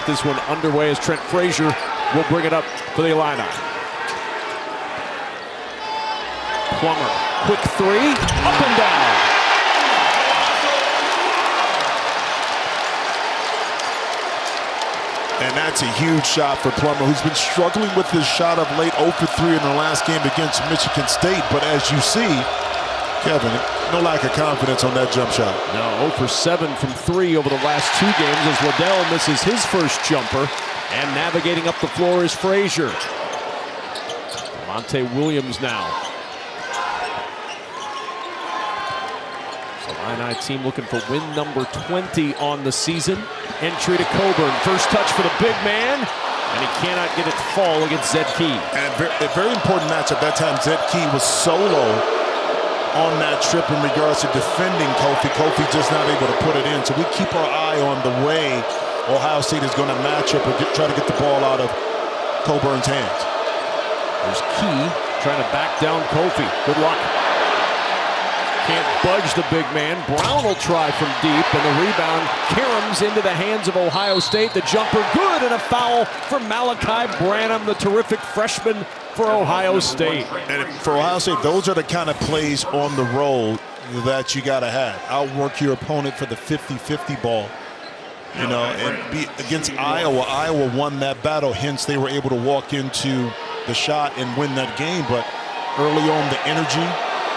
get this one underway as Trent Frazier will bring it up for the Illini. Plummer, quick three, up and down. And that's a huge shot for Plummer, who's been struggling with his shot of late, 0 for 3 in the last game against Michigan State. But as you see, Kevin, no lack of confidence on that jump shot. No, 0 for 7 from 3 over the last 2 games as Liddell misses his first jumper. And navigating up the floor is Frazier. Monte Williams now. Illini team looking for win number 20 on the season. Entry to Coburn. First touch for the big man. And he cannot get it to fall against Zed Key. And a very important matchup. That time Zed Key was solo on that trip in regards to defending Kofi. Kofi just not able to put it in. So we keep our eye on the way Ohio State is going to match up and try to get the ball out of Coburn's hands. There's Key trying to back down Kofi. Good luck. Can't budge the big man. Brown will try from deep, and the rebound caroms into the hands of Ohio State. The jumper good, and a foul for Malaki Branham, the terrific freshman for Ohio State. And for Ohio State, those are the kind of plays on the road that you got to have. Outwork your opponent for the 50-50 ball. You know, and be against Iowa. Iowa won that battle, hence they were able to walk into the shot and win that game. But early on, the energy,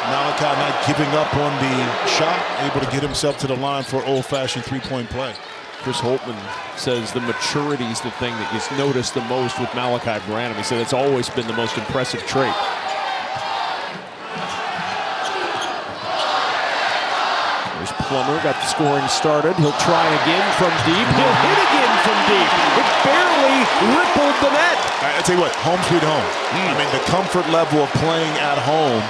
Malaki not giving up on the shot, able to get himself to the line for old-fashioned three-point play. Chris Holtman says the maturity is the thing that he's noticed the most with Malaki Branham. He said it's always been the most impressive trait. There's Plummer, got the scoring started. He'll try again from deep. He'll hit again from deep. It barely rippled the net. I tell you what, home sweet home. I mean, the comfort level of playing at home,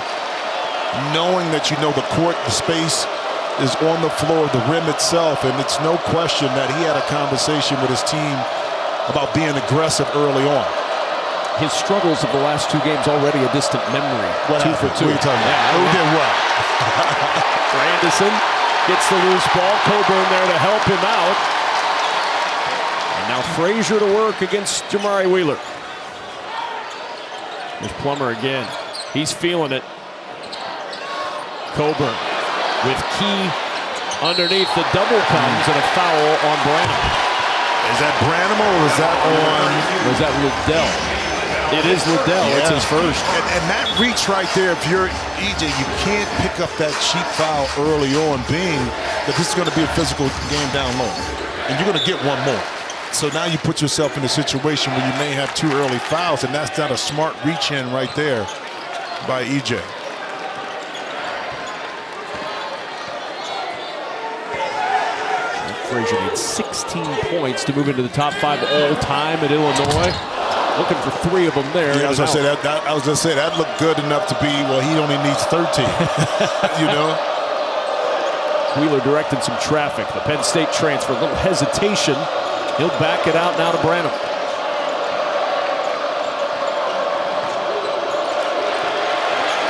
knowing that you know the court, the space is on the floor, the rim itself, and it's no question that he had a conversation with his team about being aggressive early on. His struggles of the last 2 games already a distant memory. What 2 for 2. What are you talking about? Who did what? Anderson gets the loose ball. Coburn there to help him out. And now Frazier to work against Jamari Wheeler. There's Plummer again. He's feeling it. Coburn with Key underneath. The double comes and a foul on Branham. Is that Branham or was that on? Or is that Liddell? It is Liddell. Yeah. It's his first. And that reach right there, if you're EJ, you can't pick up that cheap foul early on, being that this is going to be a physical game down low. And you're going to get one more. So now you put yourself in a situation where you may have 2 early fouls, and that's not a smart reach in right there by EJ. Frazier needs 16 points to move into the top 5 all-time at Illinois. Looking for 3 of them there. Yeah, I was going to say that looked good enough to be, well, he only needs 13. You know? Wheeler directed some traffic. The Penn State transfer, a little hesitation. He'll back it out now to Branham.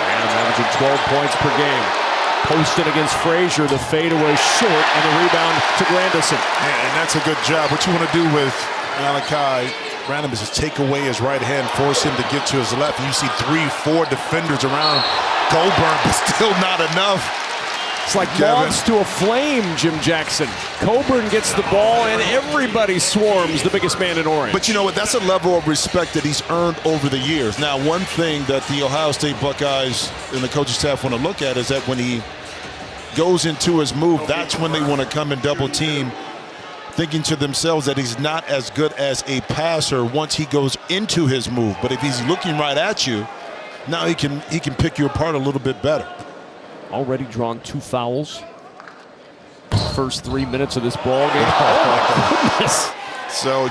Branham averaging 12 points per game. Posted against Frazier, the fadeaway short, and the rebound to Grandison. Yeah, and that's a good job. What you want to do with Malaki Branham is just take away his right hand, force him to get to his left. You see 3-4 defenders around Coburn, but still not enough. It's like moths to a flame, Jim Jackson. Coburn gets the ball, and everybody swarms the biggest man in orange. But you know what? That's a level of respect that he's earned over the years. Now, one thing that the Ohio State Buckeyes and the coaching staff want to look at is that when he goes into his move, that's when they want to come and double team, thinking to themselves that he's not as good as a passer once he goes into his move. But if he's looking right at you, now he can pick you apart a little bit better. Already drawn 2 fouls. First 3 minutes of this ball game. Oh my goodness. So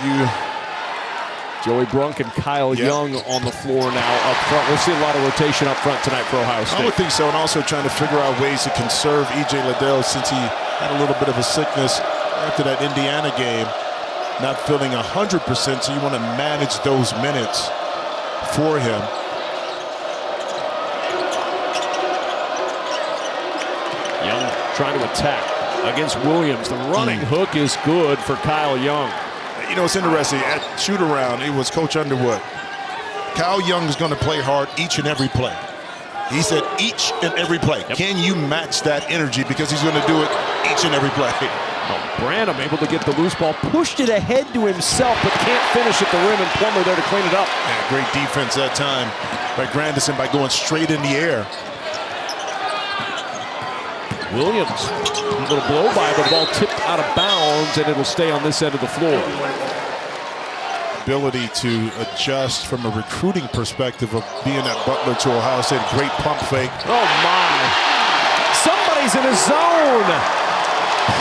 Joey Brunk and Kyle Young on the floor now up front. We'll see a lot of rotation up front tonight for Ohio State. I would think so, and also trying to figure out ways to conserve E.J. Liddell since he had a little bit of a sickness after that Indiana game, not feeling 100%, so you want to manage those minutes for him. Young trying to attack against Williams. The running hook is good for Kyle Young. You know, it's interesting. At shoot-around, it was Coach Underwood. Kyle Young's going to play hard each and every play. He said each and every play. Yep. Can you match that energy? Because he's going to do it each and every play. Branham able to get the loose ball, pushed it ahead to himself, but can't finish at the rim, and Plummer there to clean it up. Yeah, great defense that time by Grandison by going straight in the air. Williams, a little blow by, the ball tipped out of bounds, and it'll stay on this end of the floor. Ability to adjust from a recruiting perspective of being at Butler to Ohio State. Great pump fake. Oh my! Somebody's in his zone.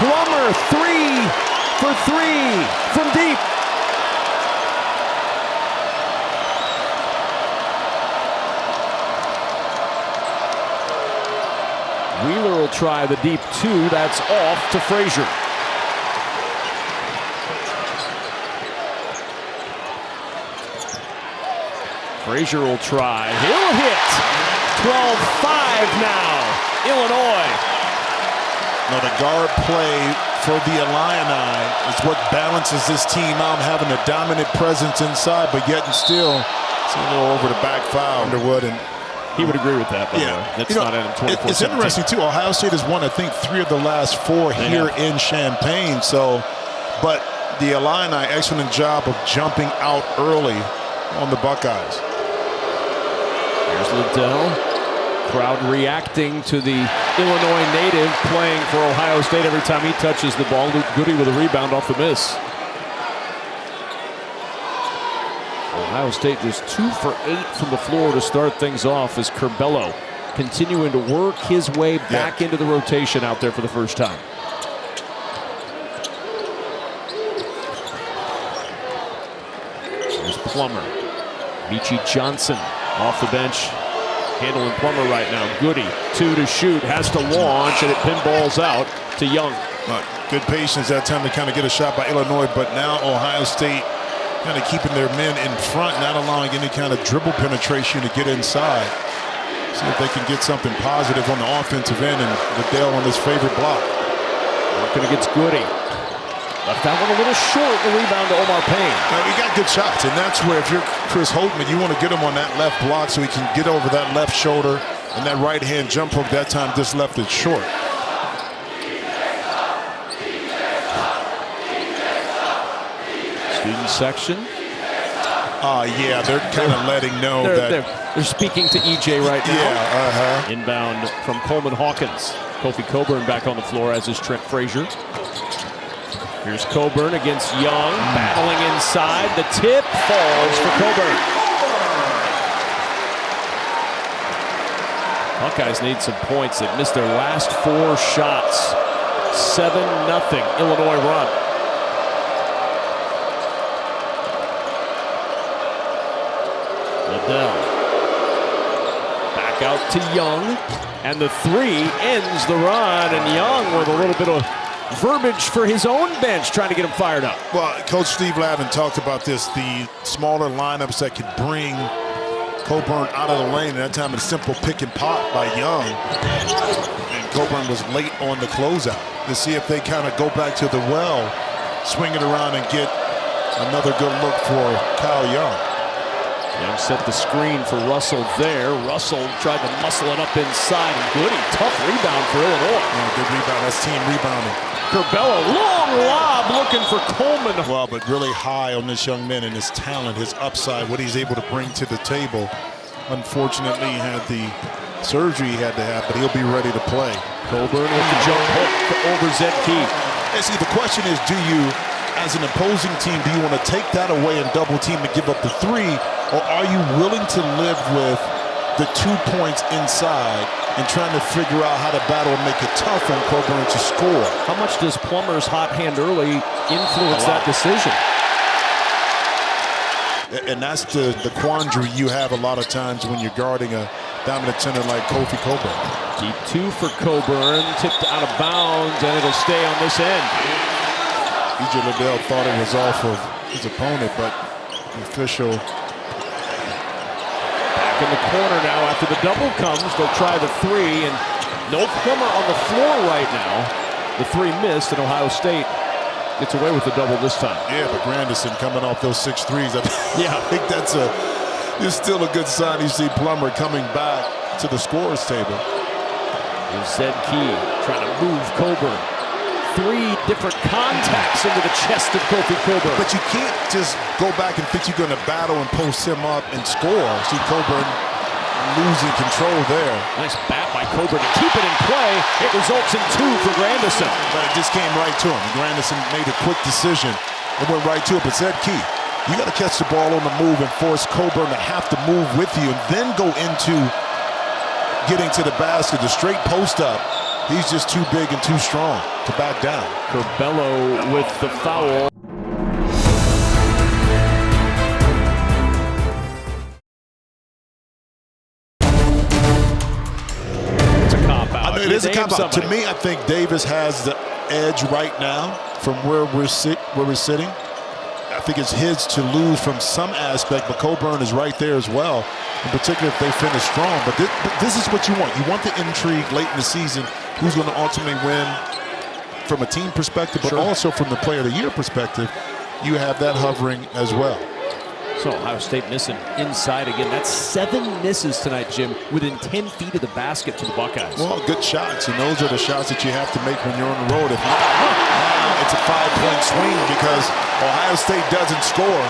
Plummer 3 for 3 from deep. Wheeler will try the deep 2. That's off to Frazier. Frazier will try. He'll hit. 12-5 now. Illinois. Now the guard play for the Illini is what balances this team out, having a dominant presence inside, but yet and still it's a little over the back foul. Underwood, and he would agree with that, by the way. That's not in 24-17. It's interesting, too. Ohio State has won, I think, 3 of the last 4 here in Champaign. So, but the Illini, excellent job of jumping out early on the Buckeyes. Here's Liddell. Crowd reacting to the Illinois native playing for Ohio State every time he touches the ball. Luke Goody with a rebound off the miss. Ohio State just 2 for 8 from the floor to start things off as Curbelo continuing to work his way back into the rotation out there for the first time. There's Plummer. Michi Johnson off the bench. Handling Plummer right now. Goody, 2 to shoot, has to launch, and it pinballs out to Young. Good patience that time to kind of get a shot by Illinois, but now Ohio State kind of keeping their men in front, not allowing any kind of dribble penetration to get inside. See if they can get something positive on the offensive end, and Liddell on his favorite block. Working against Goody. Left that one a little short, the rebound to Omar Payne. Now, he got good shots, and that's where if you're Chris Holtman, you want to get him on that left block so he can get over that left shoulder, and that right-hand jump hook that time just left it short. Student section. Yeah, they're kind of letting know they're speaking to EJ right now. Yeah, Inbound from Coleman Hawkins. Kofi Coburn back on the floor, as is Trent Frazier. Here's Coburn against Young, battling inside. The tip falls for Coburn. Buckeyes need some points. They've missed their last 4 shots. 7-0 Illinois run. Liddell. Back out to Young. And the 3 ends the run. And Young with a little bit of verbiage for his own bench, trying to get him fired up. Well, Coach Steve Lavin talked about this, the smaller lineups that could bring Coburn out of the lane. And that time, a simple pick and pop by Young. And Coburn was late on the closeout. To see if they kind of go back to the well, swing it around and get another good look for Kyle Young. Young set the screen for Russell there. Russell tried to muscle it up inside. And Goody, tough rebound for Illinois. Yeah, good rebound. That's team rebounding. Curbelo, long lob looking for Coleman. Well, but really high on this young man and his talent, his upside, what he's able to bring to the table. Unfortunately, he had the surgery he had to have, but he'll be ready to play. Coburn with the jump hook over Zedke. And see, the question is, do you, as an opposing team, do you want to take that away and double team and give up the 3? Or are you willing to live with the 2 points inside and trying to figure out how to battle and make it tough on Coburn to score? How much does Plummer's hot hand early influence that decision? And that's the quandary you have a lot of times when you're guarding a dominant center like Kofi Coburn. Deep 2 for Coburn, tipped out of bounds, and it'll stay on this end. EJ Liddell thought it was off of his opponent, but the official... In the corner now after the double comes, they'll try the 3, and no Plummer on the floor right now. The 3 missed, and Ohio State Gets away with the double this time. Yeah, but Grandison coming off those 6 threes. Yeah. I think it's still a good sign. You see Plummer coming back to the scorer's table. Zed Key trying to move Coburn. 3 different contacts into the chest of Kofi Coburn. But you can't just go back and think you're going to battle and post him up and score. See Coburn losing control there. Nice bat by Coburn to keep it in play. It results in 2 for Grandison. But it just came right to him. Grandison made a quick decision and went right to it. But Zed Key, you got to catch the ball on the move and force Coburn to have to move with you and then go into getting to the basket. The straight post up, he's just too big and too strong to back down. Curbelo with the foul. It's a cop out. It is a cop out. To me, I think Davis has the edge right now from where we're sitting. I think it's his to lose from some aspect, but Coburn is right there as well, in particular if they finish strong. But this is what you want. You want the intrigue late in the season. Who's going to ultimately win from a team perspective, but also from the player of the year perspective. You have that hovering as well. So Ohio State missing inside again. That's 7 misses tonight, Jim, within 10 feet of the basket for the Buckeyes. Well, good shots, and those are the shots that you have to make when you're on the road. If not, now it's a 5-point swing because Ohio State doesn't score.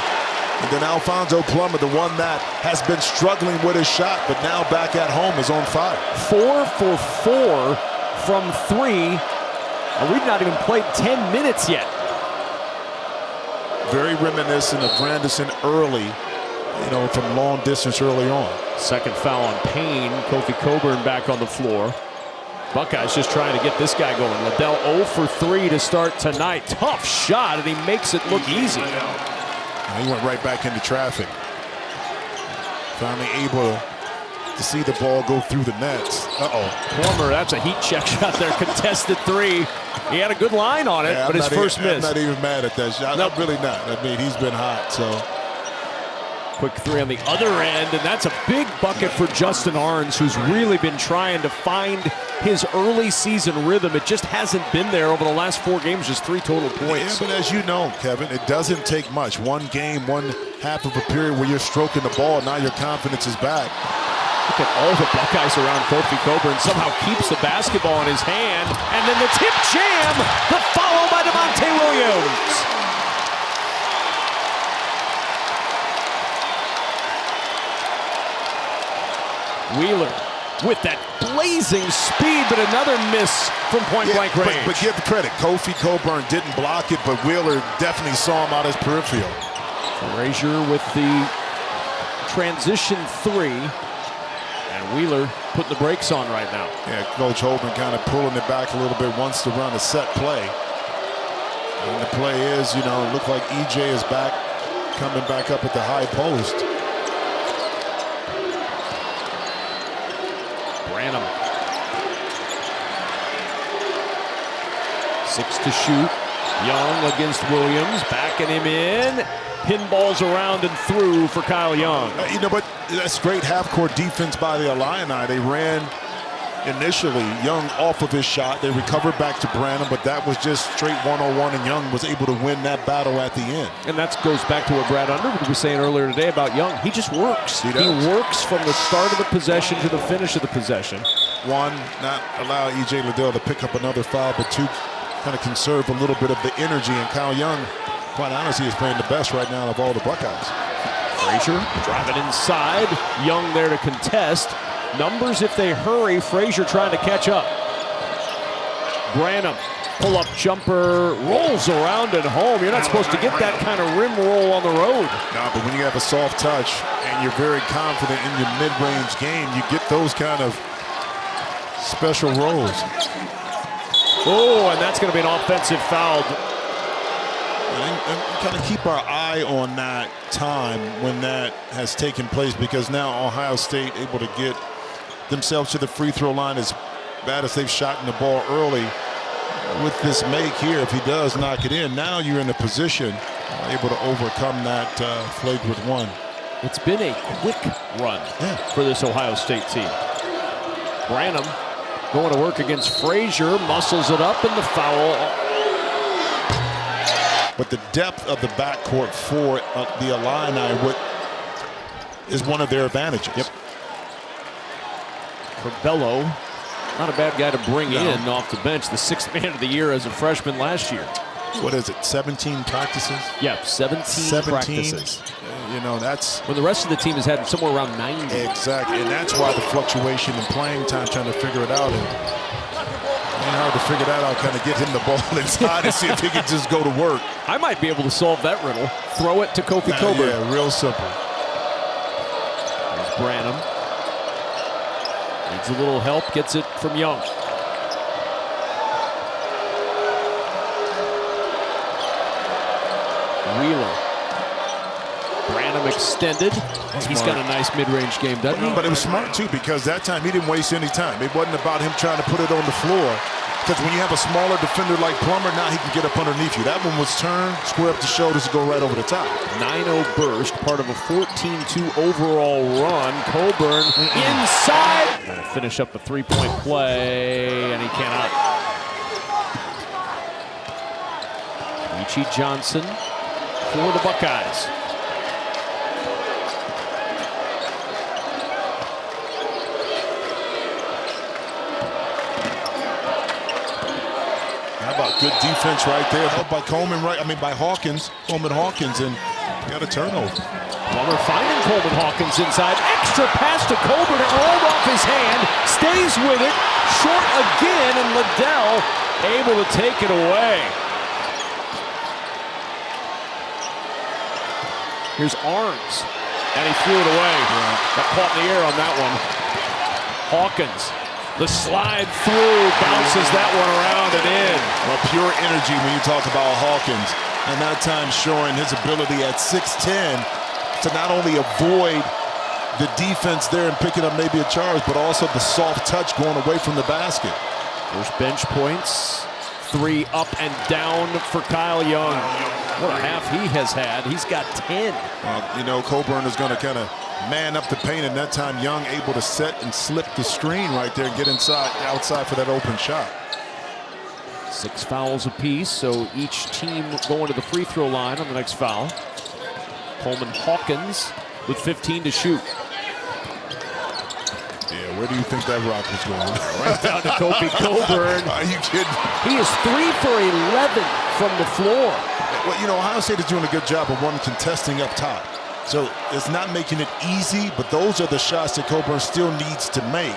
And then Alfonso Plummer, the one that has been struggling with his shot, but now back at home is on fire. 4 for 4 from 3. And we've not even played 10 minutes yet. Very reminiscent of Grandison early, from long distance early on. Second foul on Payne. Kofi Coburn back on the floor. Buckeyes just trying to get this guy going. Liddell 0 for 3 to start tonight. Tough shot, and he makes it look easy. He went right back into traffic. Finally able to see the ball go through the nets. Plummer, that's a heat check shot there. Contested 3. He had a good line on it, but his first miss. I'm not even mad at that shot. Nope. I'm really not. I mean, he's been hot, so. Quick 3 on the other end, and that's a big bucket for Justin Arns, who's really been trying to find his early season rhythm. It just hasn't been there over the last 4 games, just 3 total points. Yeah, but as you know, Kevin, it doesn't take much. One game, one half of a period where you're stroking the ball, now your confidence is back. Look at all the Buckeyes around Kofi Coburn. Somehow keeps the basketball in his hand. And then the tip jam. The follow by Devontae Williams. Wheeler with that blazing speed, but another miss from point-blank range. But give the credit. Kofi Coburn didn't block it, but Wheeler definitely saw him out his peripheral. Frazier with the transition 3. And Wheeler putting the brakes on right now. Yeah, Coach Holman kind of pulling it back a little bit, wants to run a set play. And the play is, it looked like EJ is back, coming back up at the high post. Branham. 6 to shoot. Young against Williams, backing him in. Pinballs around and through for Kyle Young. But that's great half-court defense by the Illini. They ran initially Young off of his shot. They recovered back to Branham, but that was just straight one-on-one, and Young was able to win that battle at the end. And that goes back to what Brad Underwood was saying earlier today about Young. He just works. He works from the start of the possession to the finish of the possession. 1, not allow E.J. Liddell to pick up another foul, but 2, kind of conserve a little bit of the energy. And Kyle Young, quite honestly, is playing the best right now of all the Buckeyes. Frazier driving inside. Young there to contest. Numbers if they hurry. Frazier trying to catch up. Branham, pull-up jumper, rolls around at home. You're not supposed to get that kind of rim roll on the road. No, but when you have a soft touch and you're very confident in your mid-range game, you get those kind of special rolls. Oh, and that's going to be an offensive foul. And kind of keep our eye on that time when that has taken place, because now Ohio State able to get themselves to the free throw line as bad as they've shot in the ball early. With this make here, if he does knock it in, now you're in a position able to overcome that flagrant 1. It's been a quick run for this Ohio State team. Branham going to work against Frazier, muscles it up, and the foul. but the depth of the backcourt for the Illini is one of their advantages. Yep. Corbello, not a bad guy to bring in off the bench. The 6th man of the year as a freshman last year. What is it, 17 practices? Yeah, 17 practices. You know, that's... When the rest of the team has had somewhere around 90. Exactly, and that's why the fluctuation in playing time, trying to figure it out. And hard to figure that out, kind of get him the ball inside and see if he can just go to work. I might be able to solve that riddle. Throw it to Kofi Coburn. Yeah, real simple. There's Branham. Needs a little help, gets it from Young. Wheeler. Branham extended. He's got a nice mid-range game, doesn't he? But it was smart, too, because that time he didn't waste any time. It wasn't about him trying to put it on the floor. Because when you have a smaller defender like Plummer, now he can get up underneath you. That one was turned, square up the shoulders, to go right over the top. 9-0 burst, part of a 14-2 overall run. Coburn inside. Trying to finish up the three-point play, and he cannot. Michi Johnson for the Buckeyes. Good defense right there. Helped by Coleman, by Hawkins. Coleman Hawkins, and got a turnover. Plummer finding Coleman Hawkins inside. Extra pass to Coburn. It rolled off his hand. Stays with it. Short again, and Liddell able to take it away. Here's Arns, and he threw it away. Got caught in the air on that one. Hawkins. The slide through, bounces that one around and in. Well, pure energy when you talk about Hawkins. And that time showing his ability at 6'10" to not only avoid the defense there and picking up maybe a charge, but also the soft touch going away from the basket. First bench points. 3 up and down for Kyle Young. What a half he has had. He's got 10. You know, Coburn is going to kind of man up the paint, and that time Young able to set and slip the screen right there and get outside for that open shot. 6 fouls apiece, so each team going to the free throw line on the next foul. Coleman Hawkins with 15 to shoot. Yeah, where do you think that rock was going? Right down to Kofi Coburn. Are you kidding? He is 3 for 11 from the floor. Well, you know, Ohio State is doing a good job of contesting up top. So it's not making it easy, but those are the shots that Coburn still needs to make.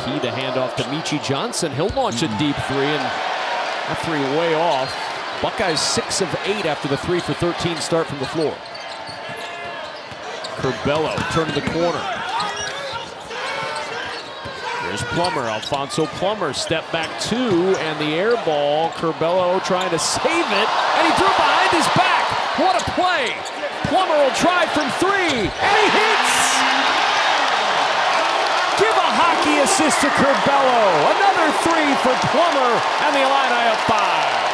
Key to hand off to Michi Johnson. He'll launch a deep 3, and that 3 way off. Buckeyes 6 of 8 after the 3 for 13 start from the floor. Corbello turn to the corner. There's Plummer, Alfonso Plummer, step back 2, and the air ball. Corbello trying to save it, and he threw it behind his back. What a play! Plummer will try from 3, and he hits! Give a hockey assist to Corbello. Another 3 for Plummer, and the Illini up 5.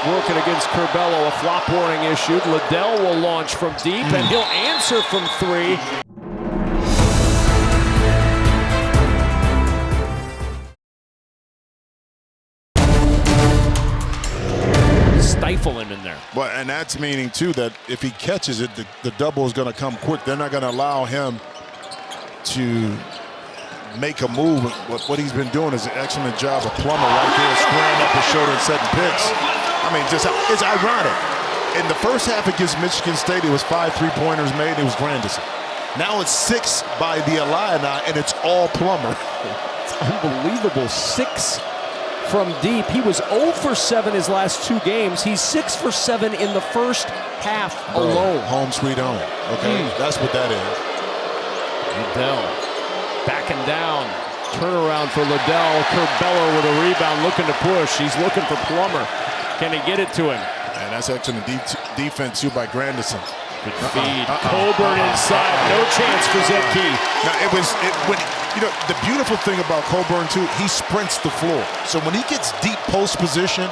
Working against Corbello, a flop warning issued. Liddell will launch from deep, and he'll answer from 3. Stifle him in there. Well, and that's meaning, too, that if he catches it, the double is going to come quick. They're not going to allow him to make a move. What he's been doing is an excellent job of Plummer right there, squaring up his shoulder and setting picks. I mean, it's ironic. In the first half against Michigan State, it was 5 3-pointers made. It was Grandison. Now it's 6 by the Illini, and it's all Plummer. It's unbelievable. 6 from deep. He was 0 for 7 his last 2 games. He's 6 for 7 in the first half alone. Home sweet home. Okay, that's what that is. Liddell backing down. Turnaround for Liddell. Corbello with a rebound, looking to push. He's looking for Plummer. Can he get it to him? And that's excellent defense, too, by Grandison. Good feed. Coburn inside. No chance for Zedke. Now, the beautiful thing about Coburn, too, he sprints the floor. So when he gets deep post position,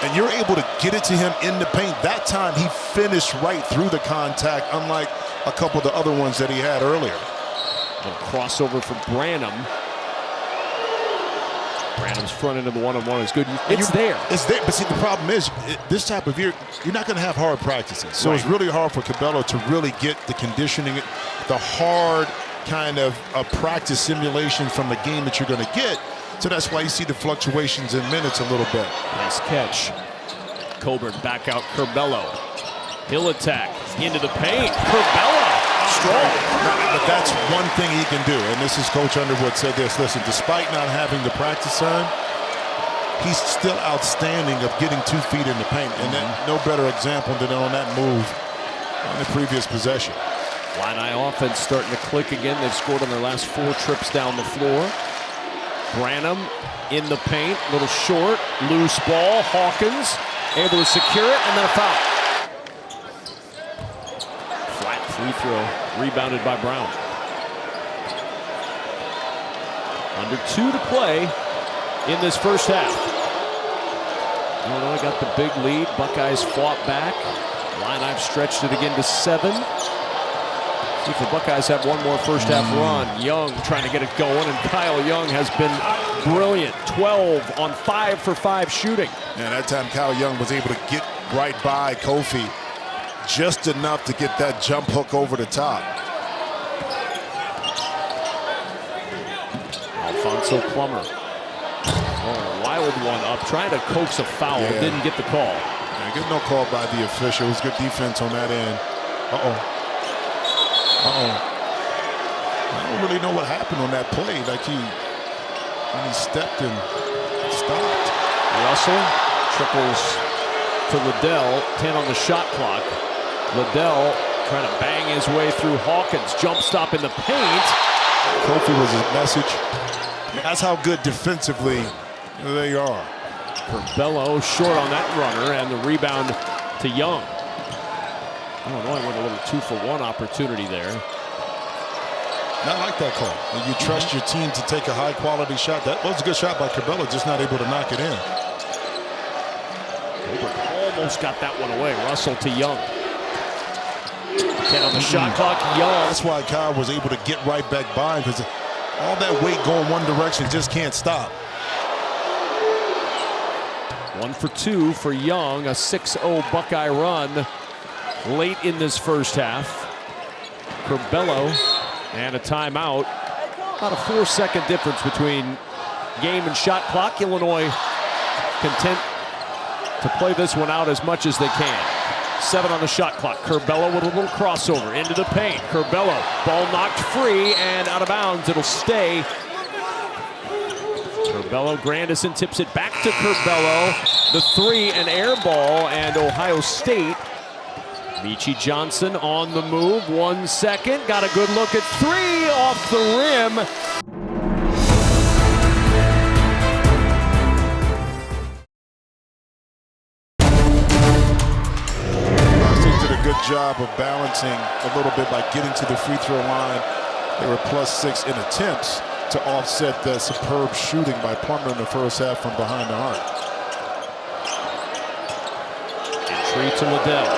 and you're able to get it to him in the paint. That time he finished right through the contact, unlike a couple of the other ones that he had earlier. A crossover for Branham. Branham's front end of the one-on-one is good. It's there. It's there, but see, the problem is, this type of year, you're not going to have hard practices. So It's really hard for Cabello to really get the conditioning, the hard kind of practice simulation from the game that you're going to get. So that's why you see the fluctuations in minutes a little bit. Nice catch. Coburn back out Curbelo. He'll attack into the paint. Curbelo strong. But that's one thing he can do. And this is Coach Underwood said this. Listen, despite not having the practice time, he's still outstanding of getting 2 feet in the paint. And then no better example than on that move on the previous possession. Illini offense starting to click again. They've scored on their last 4 trips down the floor. Branham in the paint, little short, loose ball. Hawkins able to secure it, and then a foul. Flat free throw, rebounded by Brown. Under 2 to play in this first half. Illinois got the big lead. Buckeyes fought back. Illini stretched it again to 7. See if the Buckeyes have one more first half run. Young trying to get it going, and Kyle Young has been brilliant. 12 on 5 for 5 shooting. And that time Kyle Young was able to get right by Kofi just enough to get that jump hook over the top. Alfonso Plummer. Oh, a wild one up, trying to coax a foul, didn't get the call. Yeah, get no call by the official. It was good defense on that end. I don't really know what happened on that play. Like when he stepped and stopped. Russell triples to Liddell. 10 on the shot clock. Liddell trying to bang his way through Hawkins. Jump stop in the paint. Kofi was his message. That's how good defensively they are. Curbelo short on that runner, and the rebound to Young. Illinois went a little 2-for-1 opportunity there. Not like that call. When you trust your team to take a high-quality shot. That was a good shot by Curbelo, just not able to knock it in. Almost got that one away. Russell to Young. 10 on the shot clock. Young. That's why Kyle was able to get right back by him, because all that weight going one direction just can't stop. 1 for 2 for Young. A 6-0 Buckeye run late in this first half. Curbelo and a timeout. About a 4-second difference between game and shot clock. Illinois content to play this one out as much as they can. 7 on the shot clock. Curbelo with a little crossover into the paint. Curbelo, ball knocked free and out of bounds. It'll stay. Curbelo, Grandison tips it back to Curbelo. The 3, an air ball, and Ohio State. Michi Johnson on the move. 1 second. Got a good look at 3 off the rim. Good job of balancing a little bit by getting to the free throw line. They were +6 in attempts to offset the superb shooting by Plummer in the first half from behind the arc. Entry to Liddell.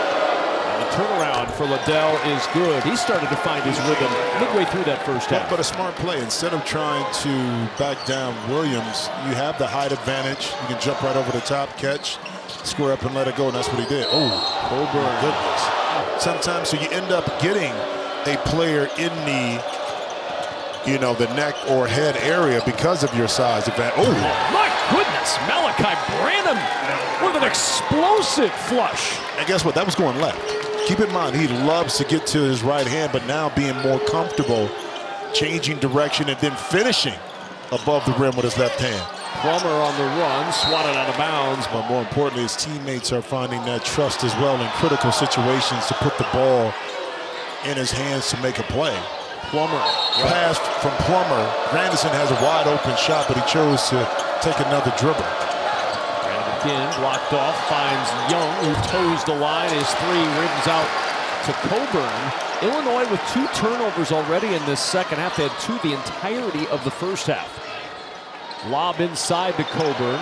And the turnaround for Liddell is good. He started to find his rhythm midway through that first half. But a smart play. Instead of trying to back down Williams, you have the height advantage. You can jump right over the top, catch, square up and let it go, and that's what he did. Oh, Coburn. Goodness. Sometimes, so you end up getting a player in the, the neck or head area because of your size advantage. Oh, my goodness. Malaki Branham with an explosive flush. And guess what? That was going left. Keep in mind, he loves to get to his right hand, but now being more comfortable, changing direction, and then finishing above the rim with his left hand. Plummer on the run, swatted out of bounds. But more importantly, his teammates are finding that trust as well in critical situations to put the ball in his hands to make a play. Plummer. Pass from Plummer. Grandison has a wide open shot, but he chose to take another dribble. And again, blocked off, finds Young, who toes the line. His 3 rims out to Coburn. Illinois with 2 turnovers already in this second half. They had 2 the entirety of the first half. Lob inside to Coburn.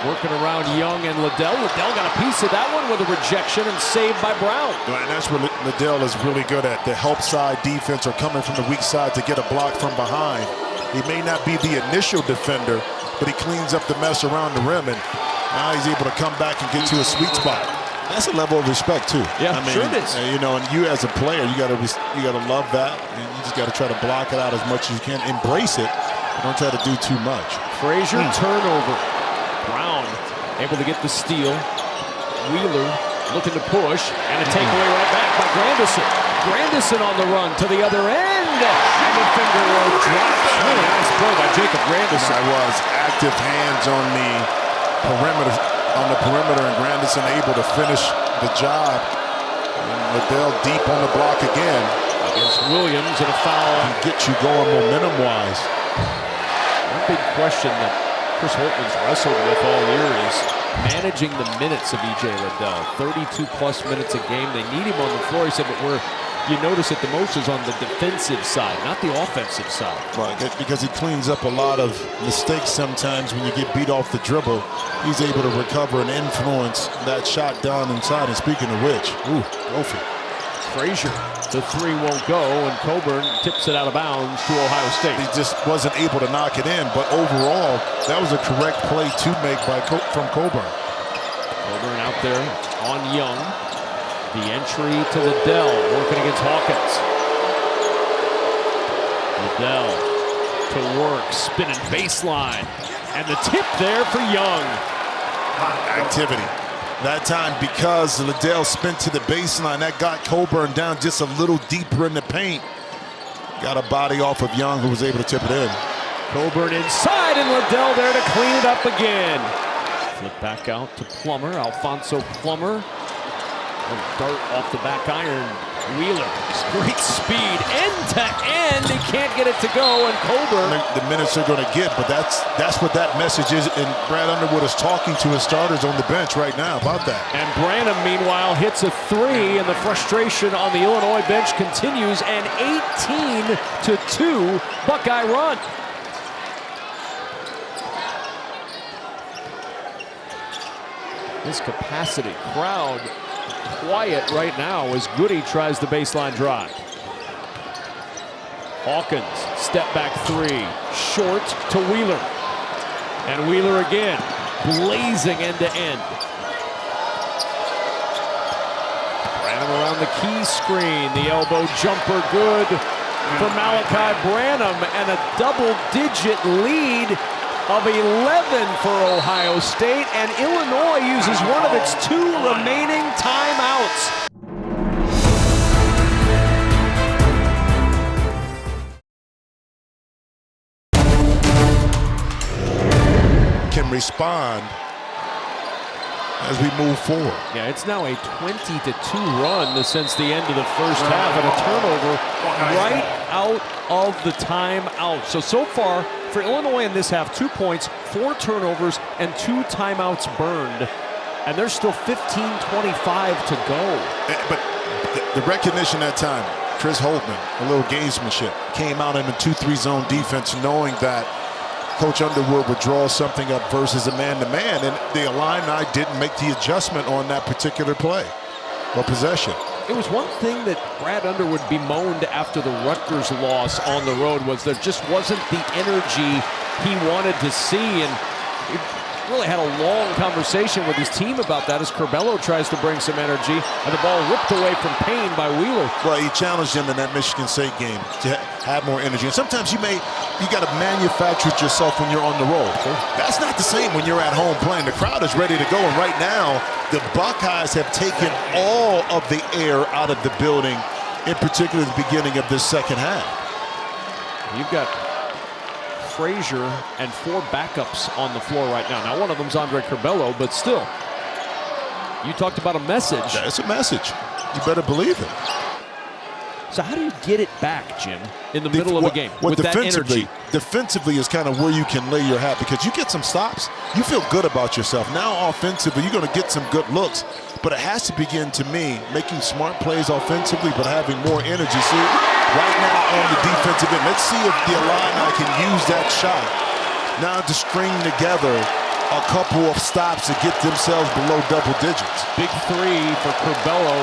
Working around Young and Liddell. Liddell got a piece of that one with a rejection and saved by Brown. And that's what Liddell is really good at, the help side defense or coming from the weak side to get a block from behind. He may not be the initial defender, but he cleans up the mess around the rim, and now he's able to come back and get to a sweet spot. That's a level of respect too. Yeah, I mean, sure it is. You know, and you as a player, you gotta love that, and you just gotta try to block it out as much as you can. Embrace it. Don't try to do too much. Frazier turnover. Brown able to get the steal. Wheeler looking to push, and a takeaway right back by Grandison. Grandison on the run to the other end, and the finger roll drops. Really nice play by Jacob Grandison. That was active hands on the perimeter, and Grandison able to finish the job. And Liddell deep on the block again. Against Williams, and a foul. And get you going momentum-wise. One big question that Chris Holtman's wrestled with all year is managing the minutes of E.J. Liddell. 32-plus minutes a game. They need him on the floor. He said, but where you notice it the most is on the defensive side, not the offensive side. Right, because he cleans up a lot of mistakes sometimes when you get beat off the dribble. He's able to recover and influence that shot down inside. And speaking of which, Kofi. Frazier, the three won't go, and Coburn tips it out of bounds to Ohio State. He just wasn't able to knock it in, but overall, that was a correct play to make from Coburn. Coburn out there on Young. The entry to Liddell, working against Hawkins. Liddell to work, spinning baseline, and the tip there for Young. Activity. That time, because Liddell spent to the baseline, that got Coburn down just a little deeper in the paint. Got a body off of Young, who was able to tip it in. Coburn inside, and Liddell there to clean it up again. Flip back out to Plummer, Alfonso Plummer. Dart off the back iron. Wheeler, great speed, end to end. He can't get it to go, and Coburn. The minutes they're going to get, but that's what that message is. And Brad Underwood is talking to his starters on the bench right now about that. And Branham, meanwhile, hits a three, and the frustration on the Illinois bench continues. An 18-2 Buckeye run. This capacity crowd quiet right now as Goody tries the baseline drive. Hawkins, step back three, short to Wheeler. And Wheeler again, blazing end to end. Branham around the key screen, the elbow jumper good for Malaki Branham, and a double-digit lead of 11 for Ohio State, and Illinois uses one of its two remaining timeouts. Can respond as we move forward. Yeah, it's now a 20-2 run since the end of the first half, and a turnover right out of the timeout. So far for Illinois in this half, 2 points, 4 turnovers, and 2 timeouts burned. And there's still 15:25 to go. But the recognition that time, Chris Holtman, a little gamesmanship, came out in a 2-3 zone defense knowing that Coach Underwood would draw something up versus a man-to-man, and the Illini didn't make the adjustment on that particular play or possession. It was one thing that Brad Underwood bemoaned after the Rutgers loss on the road was there just wasn't the energy he wanted to see, and he really had a long conversation with his team about that as Curbelo tries to bring some energy, and the ball ripped away from Payne by Wheeler. Well, he challenged him in that Michigan State game to have more energy, and sometimes you got to manufacture it yourself when you're on the road. That's not the same when you're at home playing. The crowd is ready to go, and right now the Buckeyes have taken all of the air out of the building, in particular the beginning of this second half. You've got Frazier and 4 backups on the floor right now. Now one of them's Andre Curbelo, but still, you talked about a message. That's a message. You better believe it. So how do you get it back, Jim, in the middle of a game with that energy? Defensively is kind of where you can lay your hat, because you get some stops, you feel good about yourself. Now offensively, you're going to get some good looks, but it has to begin, to me, making smart plays offensively, but having more energy. See, right now on the defensive end, let's see if the Illini can use that shot now to string together a couple of stops to get themselves below double digits. Big three for Curbelo.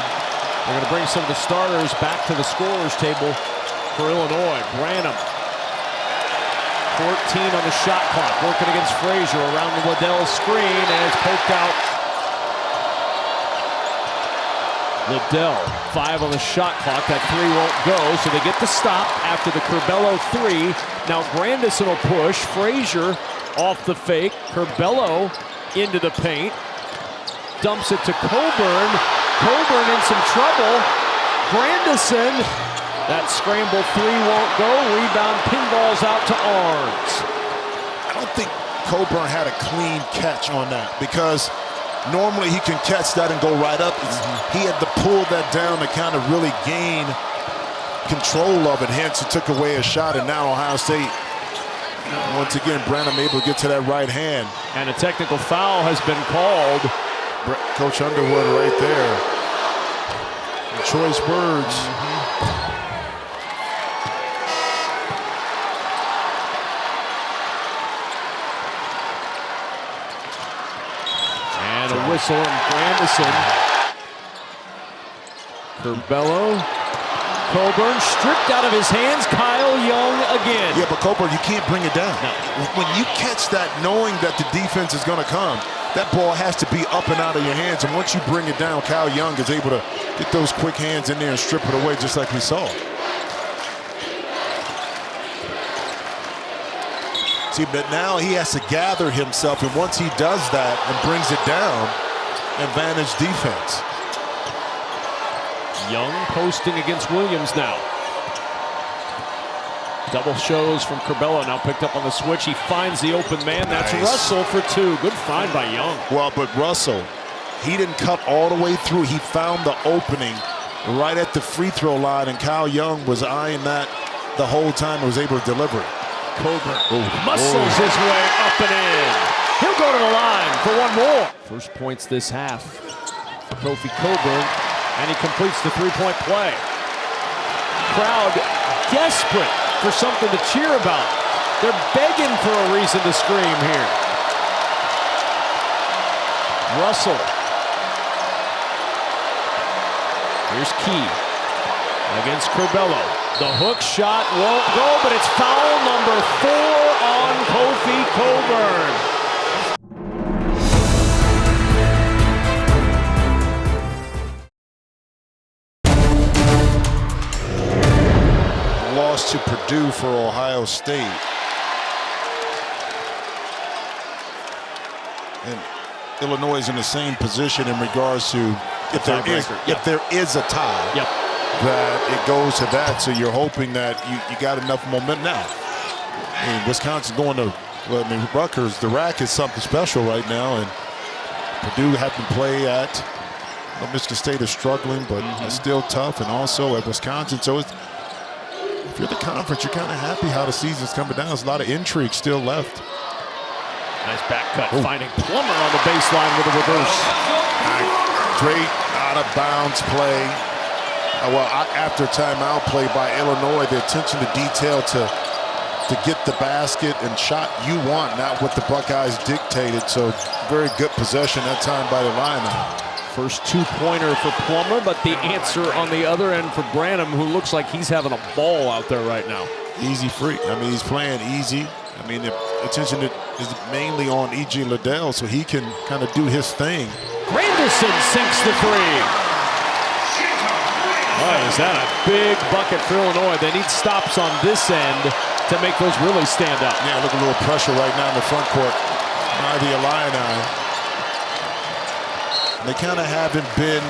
They're going to bring some of the starters back to the scorer's table for Illinois. Branham, 14 on the shot clock, working against Frazier around the Liddell screen, and it's poked out. Liddell, 5 on the shot clock. That three won't go, so they get the stop after the Curbelo three. Now Grandison will push. Frazier off the fake. Curbelo into the paint. Dumps it to Coburn. Coburn in some trouble. Grandison. That scramble three won't go. Rebound pinballs out to Arns. I don't think Coburn had a clean catch on that, because normally he can catch that and go right up. He had to pull that down to kind of really gain control of it. Hence, it took away a shot, and now Ohio State, once again, Branham able to get to that right hand. And a technical foul has been called. Coach Underwood right there. Choice words. And a whistle on Grandison. Curbelo. Coburn stripped out of his hands. Kyle Young again. Yeah, but Coburn, you can't bring it down. No. When you catch that knowing that the defense is going to come, that ball has to be up and out of your hands. And once you bring it down, Kyle Young is able to get those quick hands in there and strip it away just like we saw. See, but now he has to gather himself, and once he does that and brings it down, advantage defense. Young posting against Williams now. Double shows from Curbelo, now picked up on the switch. He finds the open man. That's nice. Russell for two. Good find by Young. Well, but Russell, he didn't cut all the way through. He found the opening right at the free throw line, and Kyle Young was eyeing that the whole time and was able to deliver it. Coburn muscles his way up and in. He'll go to the line for one more. First points this half for Kofi Coburn, and he completes the three-point play. Crowd desperate for something to cheer about. They're begging for a reason to scream here. Russell. Here's Key against Curbelo. The hook shot won't go, but it's foul number 4 on Kofi Coburn. Loss to Purdue for Ohio State. And Illinois is in the same position in regards to if there is a tie. Yep. That it goes to that, so you're hoping that you got enough momentum. Now, I mean, Wisconsin going to, well, I mean, Rutgers, the rack is something special right now, and Purdue had to play at, well, Michigan State is struggling, but it's still tough, and also at Wisconsin. So if you're the conference, you're kind of happy how the season's coming down. There's a lot of intrigue still left. Nice back cut, finding Plummer on the baseline with a reverse. Great out of bounds play. Well, after timeout play by Illinois, the attention to detail to get the basket and shot you want, not what the Buckeyes dictated. So very good possession that time by the Illini. First two-pointer for Plummer, but the answer on the other end for Branham, who looks like he's having a ball out there right now. Easy freak. I mean, he's playing easy. I mean, the attention is mainly on E.J. Liddell, so he can kind of do his thing. Grandison sinks the three. Boy, is that a big bucket for Illinois. They need stops on this end to make those really stand out. Yeah, look, a little pressure right now in the front court by the Illini. They kind of haven't been,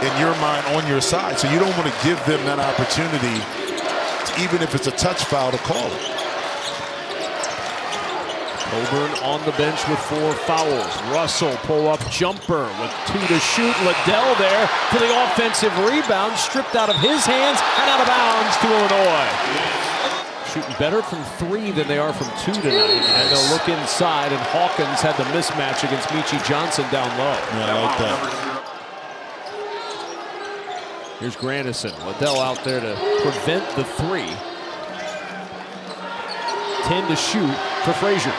in your mind, on your side, so you don't want to give them that opportunity, even if it's a touch foul, to call it. Coburn on the bench with 4 fouls. Russell pull-up jumper with 2 to shoot. Liddell there for the offensive rebound, stripped out of his hands and out of bounds to Illinois. Shooting better from 3 than they are from 2 tonight. And they'll look inside, and Hawkins had the mismatch against Michi Johnson down low. Yeah, I like that. Here's Grandison. Liddell out there to prevent the 3. 10 to shoot for Frazier.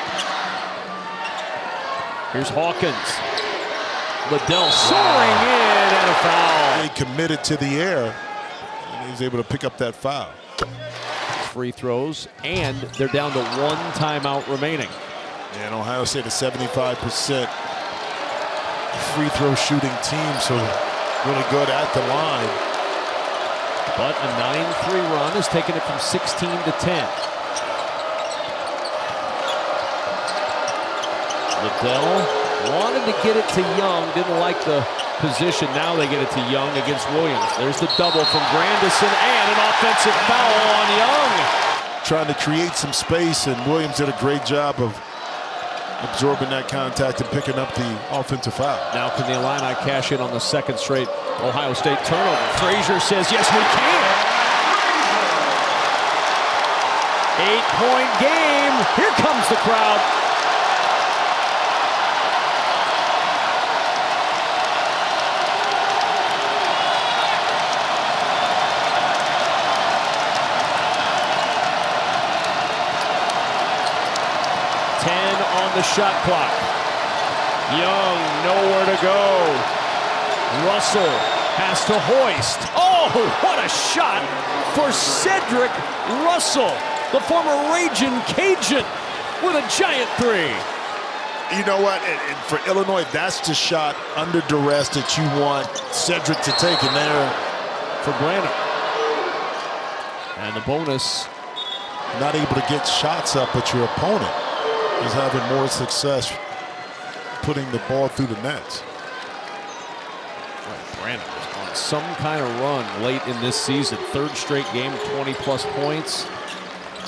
Here's Hawkins. Liddell soaring in and a foul. He committed to the air, and he was able to pick up that foul. Free throws, and they're down to 1 timeout remaining. And Ohio State is 75% free throw shooting team, so really good at the line. But a 9-3 run has taken it from 16 to 10. Liddell wanted to get it to Young, didn't like the position. Now they get it to Young against Williams. There's the double from Grandison and an offensive foul on Young. Trying to create some space, and Williams did a great job of absorbing that contact and picking up the offensive foul. Now can the Illini cash in on the second straight Ohio State turnover? Frazier says, yes, we can. 8-point game. Here comes the crowd. The shot clock. Young nowhere to go. Russell has to hoist. Oh, what a shot for Cedric Russell, the former Ragin' Cajun, with a giant 3. You know what? And for Illinois, that's the shot under duress that you want Cedric to take in there. For Branham. And the bonus. Not able to get shots up, but your opponent is having more success putting the ball through the nets. Branham is on some kind of run late in this season. 3rd straight game, 20-plus points.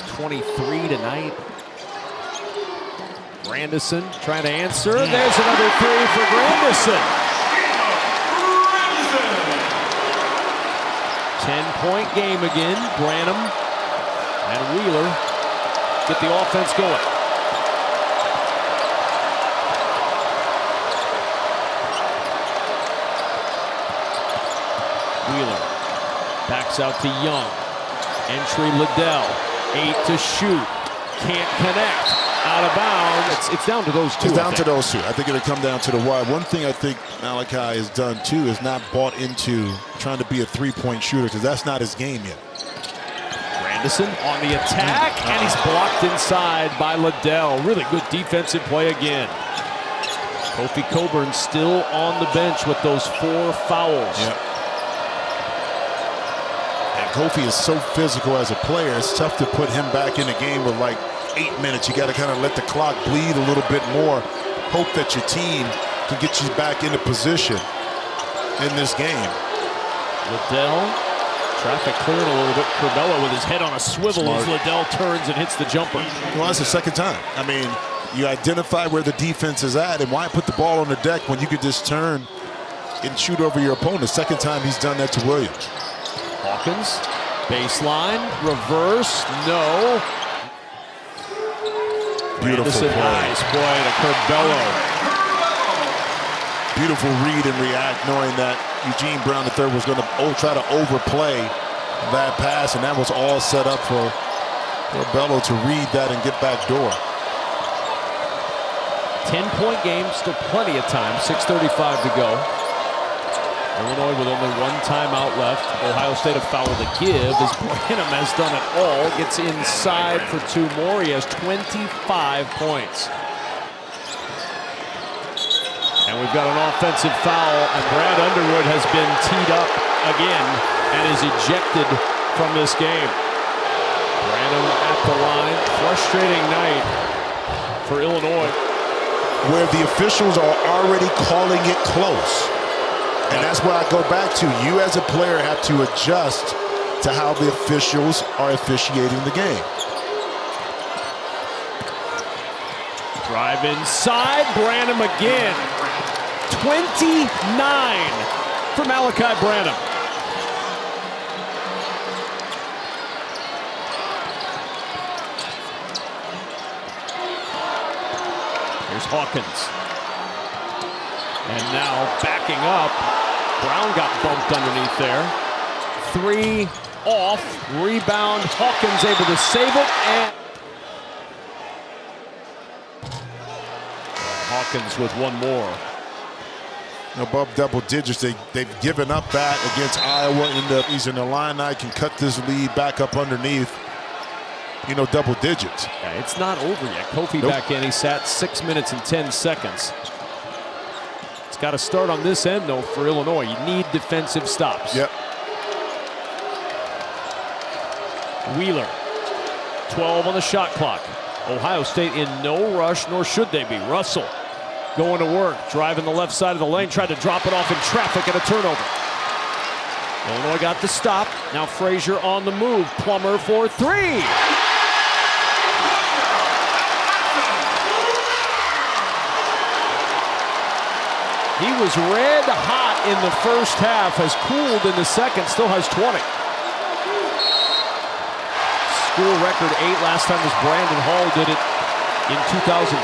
23 tonight. Grandison trying to answer. There's another 3 for Grandison. 10-point game again. Branham and Wheeler get the offense going. Wheeler backs out to Young. Entry Liddell. 8 to shoot. Can't connect. Out of bounds. It's down to those two. It's down to those two. I think it'll come down to the wide. One thing I think Malaki has done too is not bought into trying to be a 3-point shooter, because that's not his game yet. Grandison on the attack, and he's blocked inside by Liddell. Really good defensive play again. Kofi Coburn still on the bench with those 4 fouls. Yep. Kofi is so physical as a player, it's tough to put him back in the game with like 8 minutes. You got to kind of let the clock bleed a little bit more. Hope that your team can get you back into position in this game. Liddell, traffic cleared a little bit. Curbelo with his head on a swivel as Liddell turns and hits the jumper. Well, that's the second time. I mean, you identify where the defense is at, and why put the ball on the deck when you could just turn and shoot over your opponent? The second time he's done that to Williams. Hawkins, baseline, reverse, no. Beautiful play. Nice play to Curbelo. Beautiful read and react, knowing that Eugene Brown III was going to try to overplay that pass, and that was all set up for Curbelo to read that and get back door. 10-point game, still plenty of time, 6:35 to go. Illinois with only 1 timeout left. Ohio State a foul to give as Branham has done it all. Gets inside for 2 more. He has 25 points. And we've got an offensive foul, and Brad Underwood has been teed up again and is ejected from this game. Branham at the line. Frustrating night for Illinois. Where the officials are already calling it close. And that's where I go back to. You as a player have to adjust to how the officials are officiating the game. Drive inside, Branham again. 29 for Malaki Branham. Here's Hawkins. And now backing up. Brown got bumped underneath there. 3 off. Rebound. Hawkins able to save it. And Hawkins with one more. Above double digits, they've given up that against Iowa. He's in the Illini, can cut this lead back up underneath, double digits. Yeah, it's not over yet. Kofi back in. He sat 6 minutes and 10 seconds. It's got to start on this end, though, for Illinois. You need defensive stops. Yep. Wheeler, 12 on the shot clock. Ohio State in no rush, nor should they be. Russell going to work, driving the left side of the lane, tried to drop it off in traffic and a turnover. Illinois got the stop. Now Frazier on the move. Plummer for three. He was red hot in the first half, has cooled in the second, still has 20. School record 8. Last time was Brandon Hall did it in 2012.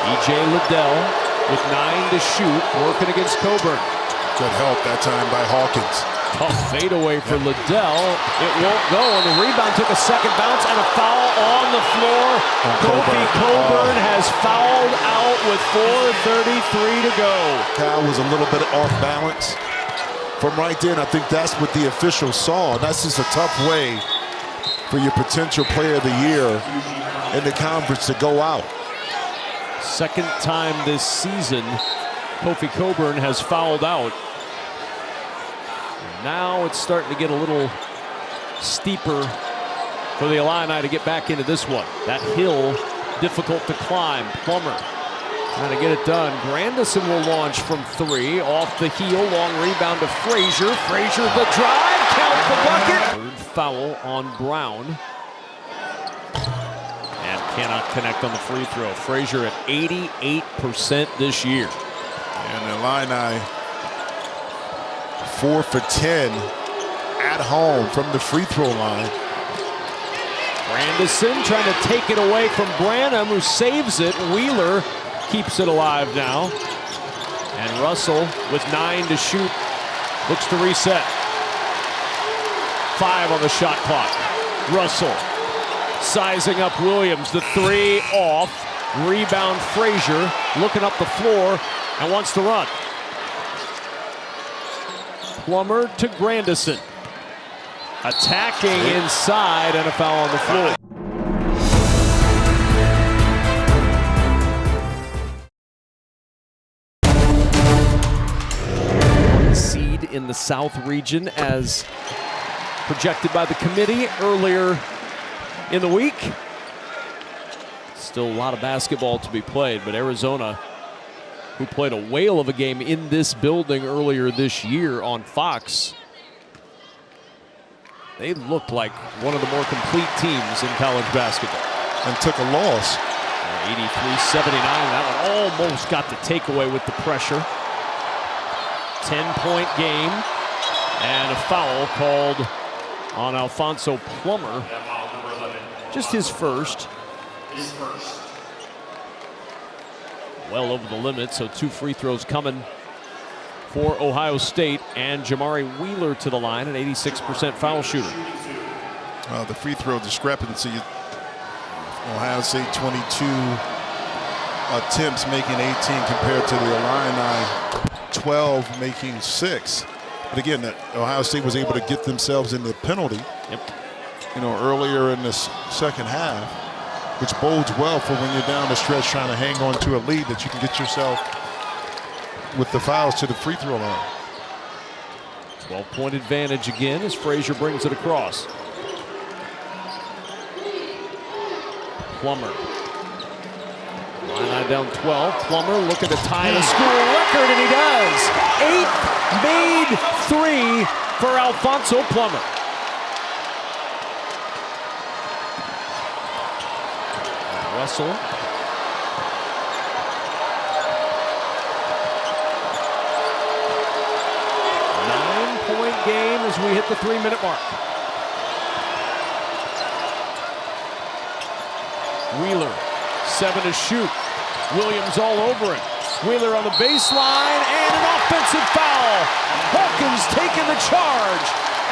E.J. Liddell with 9 to shoot, working against Coburn. Good help that time by Hawkins. Tough fadeaway for Liddell. It won't go, and the rebound took a second bounce and a foul on the floor. Kofi Coburn has fouled out with 4:33 to go. Kyle was a little bit off balance. From right there, and I think that's what the officials saw. That's just a tough way for your potential player of the year in the conference to go out. Second time this season, Kofi Coburn has fouled out. Now it's starting to get a little steeper for the Illini to get back into this one. That hill, difficult to climb. Plummer trying to get it done. Grandison will launch from 3. Off the heel, long rebound to Frazier. Frazier the drive, count the bucket. Third foul on Brown. And cannot connect on the free throw. Frazier at 88% this year. And the Illini 4 for 10 at home from the free throw line. Grandison trying to take it away from Branham, who saves it. Wheeler keeps it alive now. And Russell with 9 to shoot, looks to reset. 5 on the shot clock. Russell sizing up Williams. The 3 off. Rebound Frazier looking up the floor and wants to run. Plummer to Grandison. Attacking inside and a foul on the floor. Seed in the South region as projected by the committee earlier in the week. Still a lot of basketball to be played, but Arizona, who played a whale of a game in this building earlier this year on Fox, they looked like one of the more complete teams in college basketball. And took a loss. 83-79, that one almost got the takeaway with the pressure. 10-point game, and a foul called on Alfonso Plummer. Just his first. Well over the limit, so 2 free throws coming for Ohio State, and Jamari Wheeler to the line, an 86% foul shooter. The free throw discrepancy, Ohio State 22 attempts making 18 compared to the Illini 12 making 6. But again, Ohio State was able to get themselves into the penalty earlier in this second half, which bodes well for when you're down the stretch trying to hang on to a lead, that you can get yourself with the fouls to the free throw line. 12-point advantage again as Frazier brings it across. Plummer. Illini down 12. Plummer looking to tie the school record, and he does. 8th made 3 for Alfonso Plummer. Russell. Nine-point game as we hit the 3-minute mark. Wheeler, 7 to shoot. Williams all over it. Wheeler on the baseline, and an offensive foul. Hawkins taking the charge,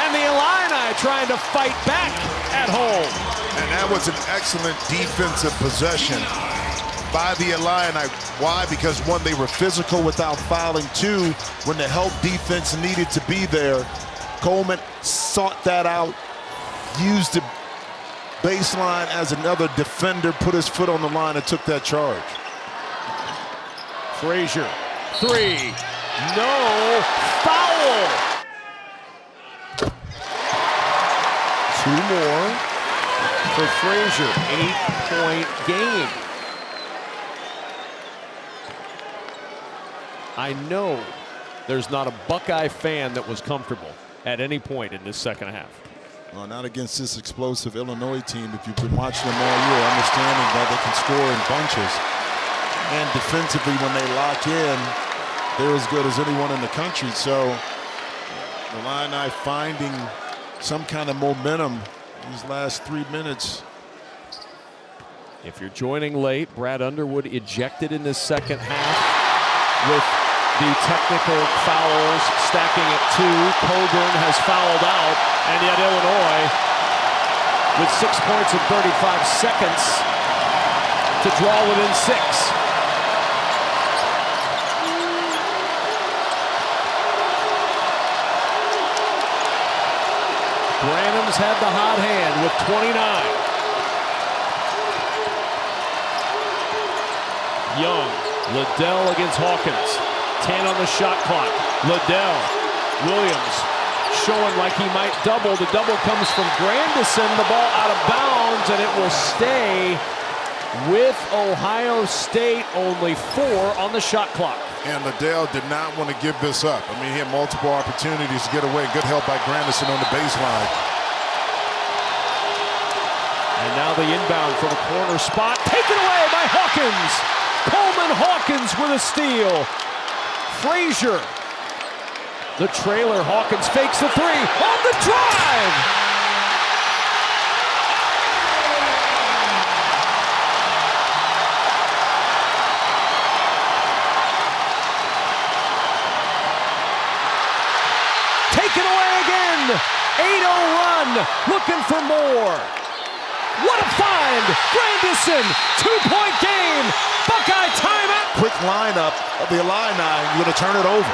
and the Illini trying to fight back at home. And that was an excellent defensive possession by the Illini. Why? Because one, they were physical without fouling. Two, when the help defense needed to be there, Coleman sought that out, used the baseline as another defender, put his foot on the line and took that charge. Frazier, three, no, foul. Two more for Frazier, 8-point game. I know there's not a Buckeye fan that was comfortable at any point in this second half. Well, not against this explosive Illinois team. If you've been watching them all year, understanding that they can score in bunches. And defensively, when they lock in, they're as good as anyone in the country. So the Illini finding some kind of momentum these last 3 minutes. If you're joining late, Brad Underwood ejected in this second half with the technical fouls stacking at 2. Coburn has fouled out, and yet Illinois with 6 points in 35 seconds to draw within 6. Branham's had the hot hand with 29. Young, Liddell against Hawkins. 10 on the shot clock. Liddell, Williams showing like he might double. The double comes from Grandison. The ball out of bounds, and it will stay with Ohio State. Only 4 on the shot clock. And Liddell did not want to give this up. I mean, he had multiple opportunities to get away. Good help by Grandison on the baseline. And now the inbound from a corner spot. Taken away by Hawkins. Coleman Hawkins with a steal. Frazier. The trailer. Hawkins fakes the 3 on the drive. Taken away again. 8-0 run. Looking for more. What a find! Grandison, 2-point game. Buckeye timeout. Quick lineup of the Illini. You're going to turn it over.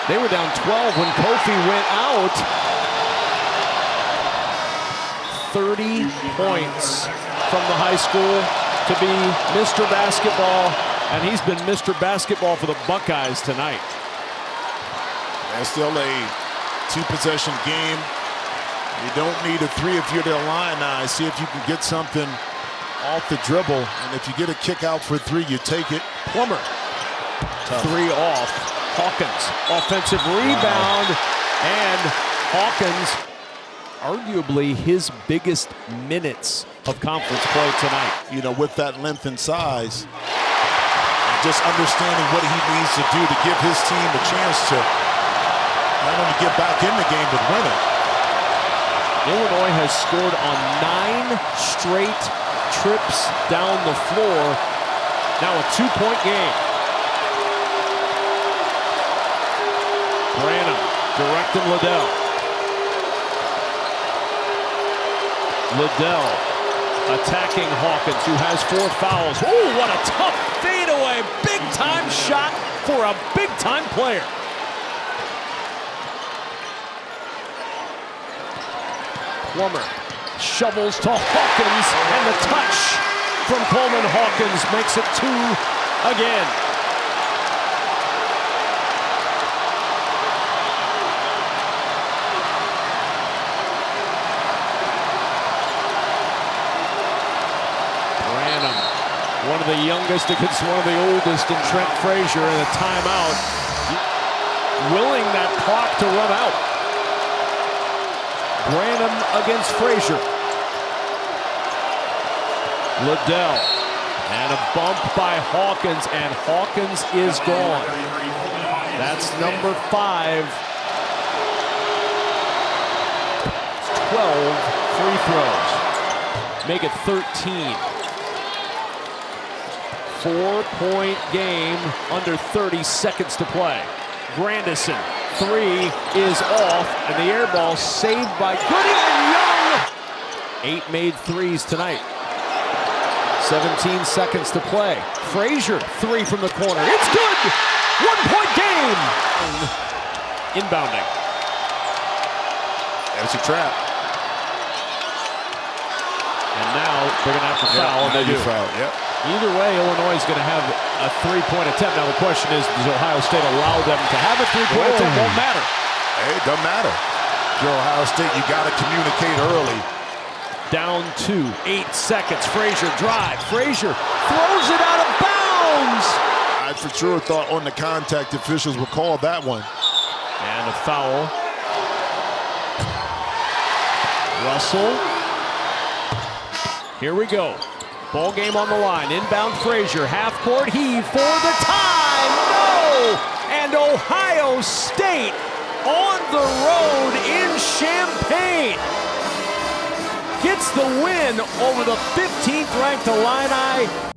They were down 12 when Kofi went out. 30 points from the high school to be Mr. Basketball, and he's been Mr. Basketball for the Buckeyes tonight. And still a 2-possession game. You don't need a 3 if you're the Illini. See if you can get something off the dribble. And if you get a kick out for 3, you take it. Plummer. Tough. 3 off. Hawkins. Offensive rebound. And Hawkins, arguably his biggest minutes of conference play tonight. You know, with that length and size, just understanding what he needs to do to give his team a chance to not only get back in the game, but win it. Illinois has scored on 9 straight trips down the floor. Now a 2-point game. Branham directing Liddell. Liddell attacking Hawkins, who has 4 fouls. Oh, what a tough fadeaway. Big-time shot for a big-time player. Plummer shovels to Hawkins, and the touch from Coleman Hawkins makes it 2 again. Branham, one of the youngest against one of the oldest in Trent Frazier, in a timeout, willing that clock to run out. Branham against Frazier. Liddell. And a bump by Hawkins, and Hawkins is gone. That's number 5. 12 free throws. Make it 13. 4-point game, under 30 seconds to play. Grandison. 3 is off, and the air ball saved by Goody and Young. 8 made threes tonight. 17 seconds to play. Frazier, 3 from the corner. It's good! 1-point game! Inbounding. That's a trap. And now they're going to have to foul, and they do. Foul. Yep. Either way, Illinois is going to have a 3-point attempt. Now the question is, does Ohio State allow them to have a 3-point attempt? Won't matter. Hey, it doesn't matter. If you're Ohio State, you got to communicate early. Down to 8 seconds. Frazier drive. Frazier throws it out of bounds. I for sure thought on the contact officials would call that one. And a foul. Russell. Here we go. Ball game on the line. Inbound Frazier. Half court heave for the tie. No! And Ohio State on the road in Champaign gets the win over the 15th ranked Illini.